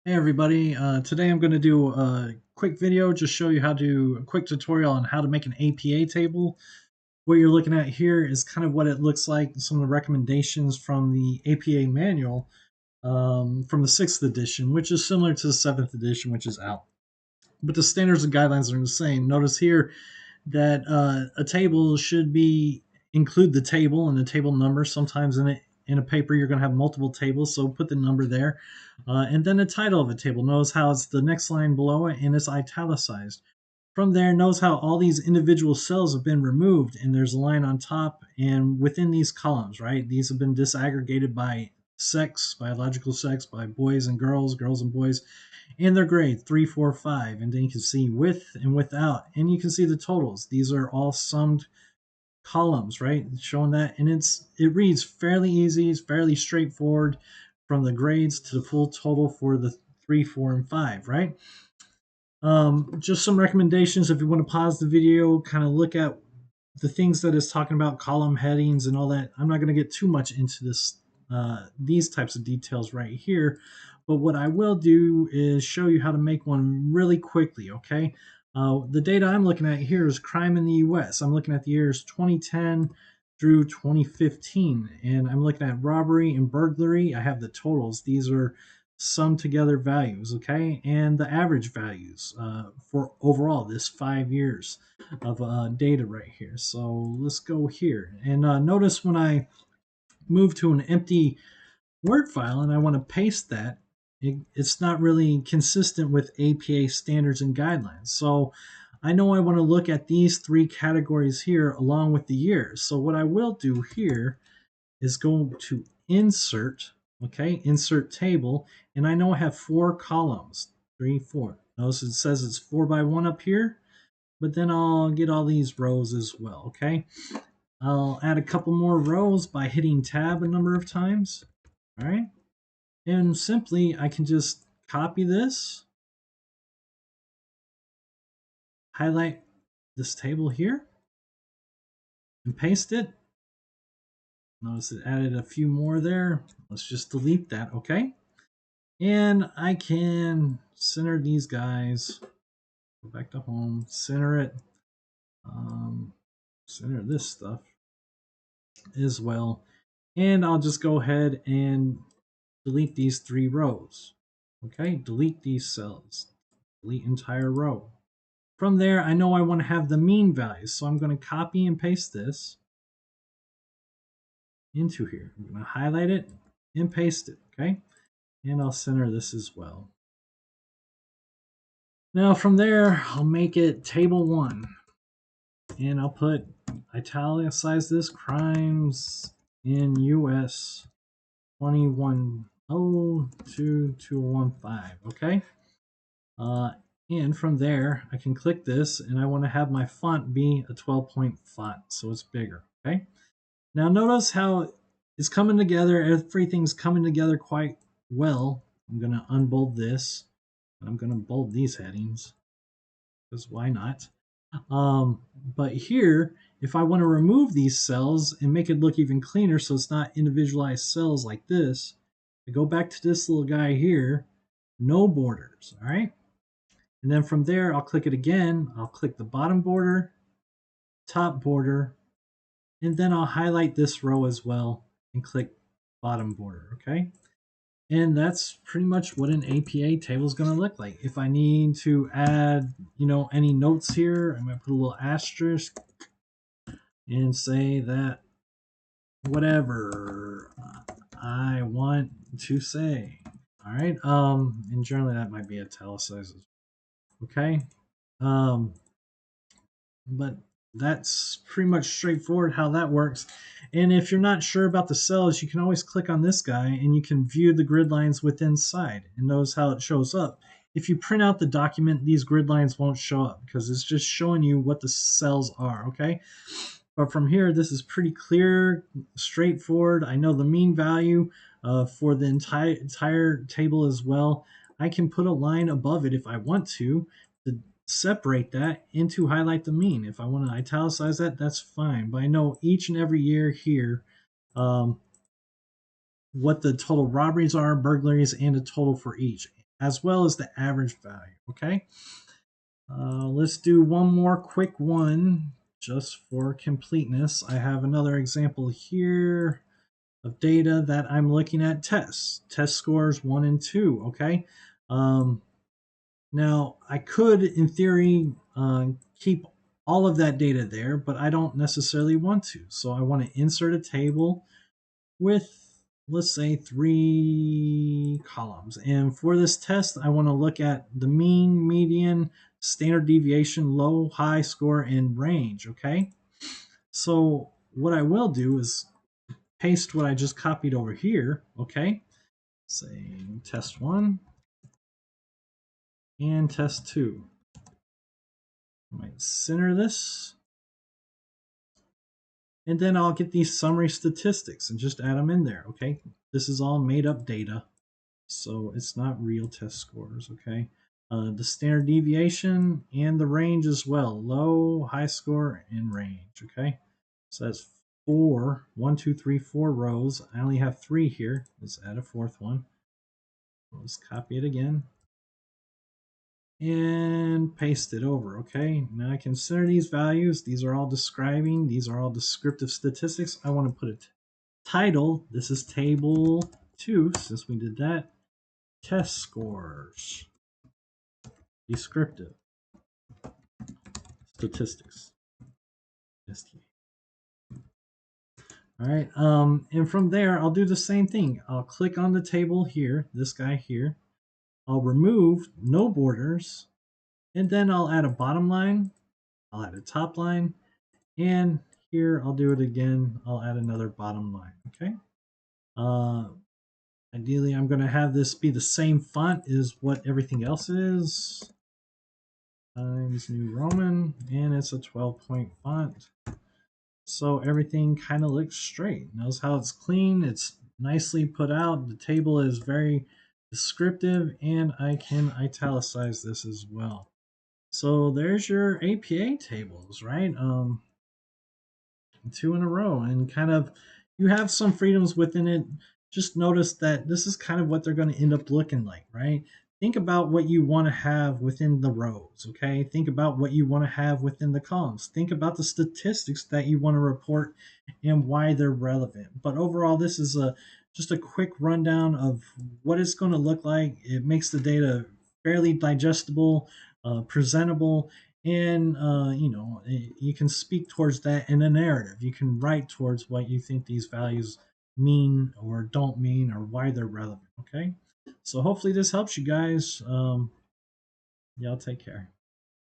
Hey everybody, today I'm going to do a quick video, just show you a quick tutorial on how to make an APA table. What you're looking at here is kind of what it looks like, some of the recommendations from the APA manual from the 6th edition, which is similar to the 7th edition, which is out. But the standards and guidelines are the same. Notice here that a table should include the table and the table number. Sometimes in a paper you're going to have multiple tables, so put the number there, and then the title of a table. Notice how it's the next line below it and it's italicized. From there, notice how all these individual cells have been removed, and there's a line on top and within these columns, right? These have been disaggregated by sex, biological sex, by boys and girls, girls and boys, and their grade 3, 4, 5. And then you can see with and without, and you can see the totals. These are all summed columns, right? Showing that, and it reads fairly easy, it's fairly straightforward from the grades to the full total for the 3, 4, and 5, right? Just some recommendations if you want to pause the video, kind of look at the things that it's talking about, column headings and all that. I'm not going to get too much into these types of details right here, but what I will do is show you how to make one really quickly, okay? The data I'm looking at here is crime in the US. I'm looking at the years 2010 through 2015, and I'm looking at robbery and burglary. I have the totals. These are sum together values, okay, and the average values for overall this 5 years of data right here. So let's go here and notice when I move to an empty Word file and I want to paste that, it's not really consistent with APA standards and guidelines. So I know I want to look at these three categories here along with the years. So what I will do here is go to insert, okay, insert table, and I know I have 4 columns, 3, 4. Notice it says it's 4 by 1 up here, but then I'll get all these rows as well, okay? I'll add a couple more rows by hitting tab a number of times, all right? And simply I can just copy this, highlight this table here, and paste it. Notice it added a few more there. Let's just delete that, okay? And I can center these guys, go back to home, center it, center this stuff as well. And I'll just go ahead and delete these 3 rows. Okay, delete these cells, delete entire row. From there, I know I want to have the mean values, so I'm going to copy and paste this into here. I'm going to highlight it and paste it, okay? And I'll center this as well. Now from there, I'll make it table 1. And I'll put italicize this crimes in US 2102-215, okay? And from there, I can click this, and I want to have my font be a 12-point font, so it's bigger, okay? Now notice how it's coming together, everything's coming together quite well. I'm going to unbold this, and I'm going to bold these headings, because why not? But here, if I want to remove these cells and make it look even cleaner so it's not individualized cells like this, I go back to this little guy here, no borders, all right? And then from there, I'll click it again. I'll click the bottom border, top border, and then I'll highlight this row as well and click bottom border, okay? And that's pretty much what an APA table is going to look like. If I need to add, any notes here, I'm going to put a little asterisk and say that whatever I want to say. All right. And generally that might be italicized. Okay. But that's pretty much straightforward how that works. And if you're not sure about the cells, you can always click on this guy and you can view the grid lines within inside and notice how it shows up. If you print out the document, these grid lines won't show up because it's just showing you what the cells are, okay? But from here, this is pretty clear, straightforward. I know the mean value for the entire table as well. I can put a line above it if I want to separate that and to highlight the mean. If I want to italicize that, that's fine. But I know each and every year here what the total robberies are, burglaries, and a total for each. as well as the average value, okay? Let's do one more quick one just for completeness. I have another example here of data that I'm looking at test scores 1 and 2, okay? Now, I could, in theory, keep all of that data there, but I don't necessarily want to. So I want to insert a table with, let's say, 3 columns. And for this test, I want to look at the mean, median, standard deviation, low, high score, and range, okay? So what I will do is paste what I just copied over here, okay? Say test 1 and test 2. I might center this. And then I'll get these summary statistics and just add them in there, okay? This is all made up data, so it's not real test scores, okay? The standard deviation and the range as well, low, high score, and range, okay? So that's 4, 1, 2, 3, 4 rows. I only have 3 here. Let's add a 4th one. Let's copy it again and paste it over, okay? Now I can center these values. These are all describing. These are all descriptive statistics. I want to put a title. This is table 2, since we did that. Test scores. Descriptive statistics. All right, and from there, I'll do the same thing. I'll click on the table here, this guy here. I'll remove no borders, and then I'll add a bottom line. I'll add a top line, and here I'll do it again. I'll add another bottom line, okay? Ideally, I'm going to have this be the same font as what everything else is. Times New Roman, and it's a 12-point font. So everything kind of looks straight. Notice how it's clean, it's nicely put out. The table is very descriptive, and I can italicize this as well. So there's your APA tables, right? 2 in a row, and kind of you have some freedoms within it. Just notice that this is kind of what they're going to end up looking like, right? Think about what you want to have within the rows, okay? Think about what you want to have within the columns. Think about the statistics that you want to report and why they're relevant. But overall, this is just a quick rundown of what it's going to look like. It makes the data fairly digestible, presentable, and you can speak towards that in a narrative. You can write towards what you think these values mean or don't mean, or why they're relevant. Okay, so hopefully this helps you guys. Y'all take care.